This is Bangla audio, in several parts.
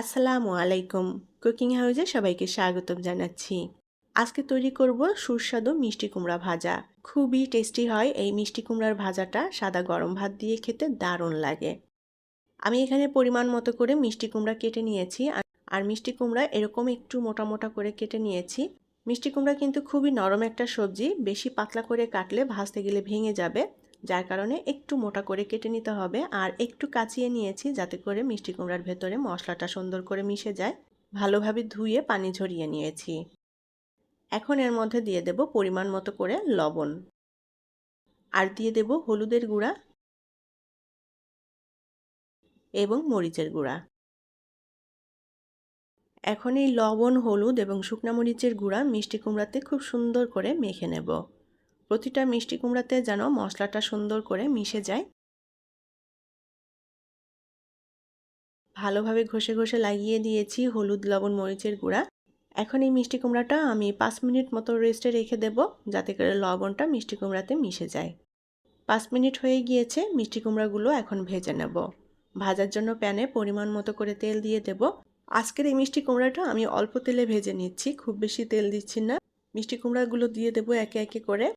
আসসালামু আলাইকুম। কুকিং হাউসে সবাইকে স্বাগতম জানাচ্ছি। আজকে তৈরি করব সুস্বাদু মিষ্টি কুমড়া ভাজা। খুবই টেস্টি হয় এই মিষ্টি কুমড়ার ভাজাটা, সাদা গরম ভাত দিয়ে খেতে দারুণ লাগে। আমি এখানে পরিমাণ মতো করে মিষ্টি কুমড়া কেটে নিয়েছি আর মিষ্টি কুমড়া এরকম একটু মোটা মোটা করে কেটে নিয়েছি। মিষ্টি কুমড়া কিন্তু খুবই নরম একটা সবজি, বেশি পাতলা করে কাটলে ভাজতে গেলে ভেঙে যাবে, যার কারণে একটু মোটা করে কেটে নিতে হবে। আর একটু কাচিয়ে নিয়েছি যাতে করে মিষ্টি কুমড়ার ভেতরে মশলাটা সুন্দর করে মিশে যায়। ভালোভাবে ধুয়ে পানি ঝরিয়ে নিয়েছি। এখন এর মধ্যে দিয়ে দেব পরিমাণ মতো করে লবণ, আর দিয়ে দেব হলুদের গুঁড়া এবং মরিচের গুঁড়া। এখন এই লবণ, হলুদ এবং শুকনা মরিচের গুঁড়া মিষ্টি কুমড়াতে খুব সুন্দর করে মেখে নেব। প্রতিটা মিষ্টি কুমড়াতে যেন মশলাটা সুন্দর করে মিশে যায়। ভালোভাবে ঘষে ঘষে লাগিয়ে দিয়েছি হলুদ, লবণ, মরিচের গুঁড়া। এখন এই মিষ্টি কুমড়াটা আমি 5 মিনিট মতো রেস্টে রেখে দেব, যাতে করে লবণটা মিষ্টি কুমড়াতে মিশে যায়। 5 মিনিট হয়ে গিয়েছে, মিষ্টি কুমড়াগুলো এখন ভেজে নেব। ভাজার জন্য প্যানে পরিমাণ মতো করে তেল দিয়ে দেব। আজকের এই মিষ্টি কুমড়াটা আমি অল্প তেলে ভেজে নিচ্ছি, খুব বেশি তেল দিচ্ছি না। মিষ্টি কুমড়াগুলো দিয়ে দেব একে একে করে।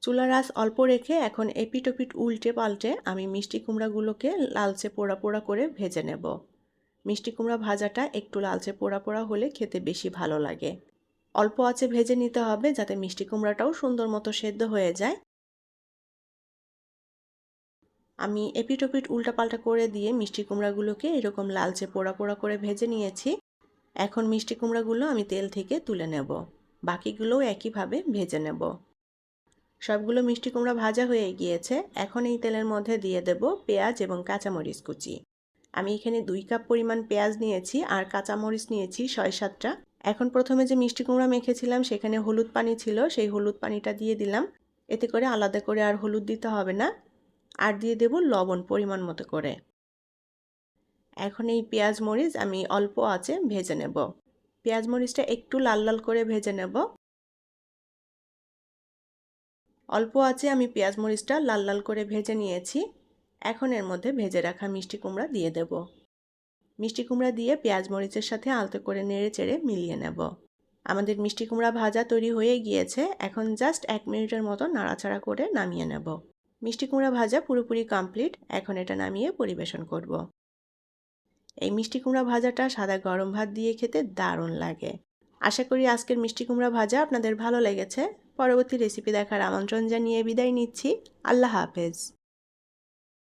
চুলার আঁচ অল্প রেখে এখন এপিট ওপিট উল্টে পাল্টে আমি মিষ্টি কুমড়াগুলোকে লালচে পোড়া পোড়া করে ভেজে নেব। মিষ্টি কুমড়া ভাজাটা একটু লালচে পোড়া পোড়া হলে খেতে বেশি ভালো লাগে। অল্প আঁচে ভেজে নিতে হবে যাতে মিষ্টি কুমড়াটাও সুন্দর মতো সেদ্ধ হয়ে যায়। আমি এপিট ওপিট উল্টাপাল্টা করে দিয়ে মিষ্টি কুমড়াগুলোকে এরকম লালচে পোড়া পোড়া করে ভেজে নিয়েছি। এখন মিষ্টি কুমড়াগুলো আমি তেল থেকে তুলে নেব। বাকিগুলোও একইভাবে ভেজে নেব। সবগুলো মিষ্টি কুমড়া ভাজা হয়ে গিয়েছে। এখন এই তেলের মধ্যে দিয়ে দেব পেঁয়াজ এবং কাঁচামরিচ কুচি। আমি এখানে 2 কাপ পরিমাণ পেঁয়াজ নিয়েছি আর কাঁচামরিচ নিয়েছি 6-7টা। এখন প্রথমে যে মিষ্টি কুমড়া মেখেছিলাম সেখানে হলুদ পানি ছিল, সেই হলুদ পানিটা দিয়ে দিলাম। এতে করে আলাদা করে আর হলুদ দিতে হবে না। আর দিয়ে দেব লবণ পরিমাণ মতো করে। এখন এই পেঁয়াজ মরিচ আমি অল্প আঁচে ভেজে নেব। পেঁয়াজ মরিচটা একটু লাল লাল করে ভেজে নেব। অল্প আঁচে আমি পেঁয়াজ মরিচটা লাল লাল করে ভেজে নিয়েছি। এখন এর মধ্যে ভেজে রাখা মিষ্টি কুমড়া দিয়ে দেব। মিষ্টি কুমড়া দিয়ে পেঁয়াজ মরিচের সাথে আলতো করে নেড়ে চেড়ে মিলিয়ে নেব। আমাদের মিষ্টি কুমড়া ভাজা তৈরি হয়ে গিয়েছে। এখন জাস্ট 1 মিনিটের মতো নাড়াচাড়া করে নামিয়ে নেব। মিষ্টি কুমড়া ভাজা পুরোপুরি কমপ্লিট। এখন এটা নামিয়ে পরিবেশন করব। এই মিষ্টি কুমড়া ভাজাটা সাদা গরম ভাত দিয়ে খেতে দারুণ লাগে। আশা করি আজকের মিষ্টি কুমড়া ভাজা আপনাদের ভালো লেগেছে। পরবর্তী রেসিপি দেখার আমন্ত্রণ জানিয়ে বিদায় নিচ্ছি। আল্লাহ হাফেজ।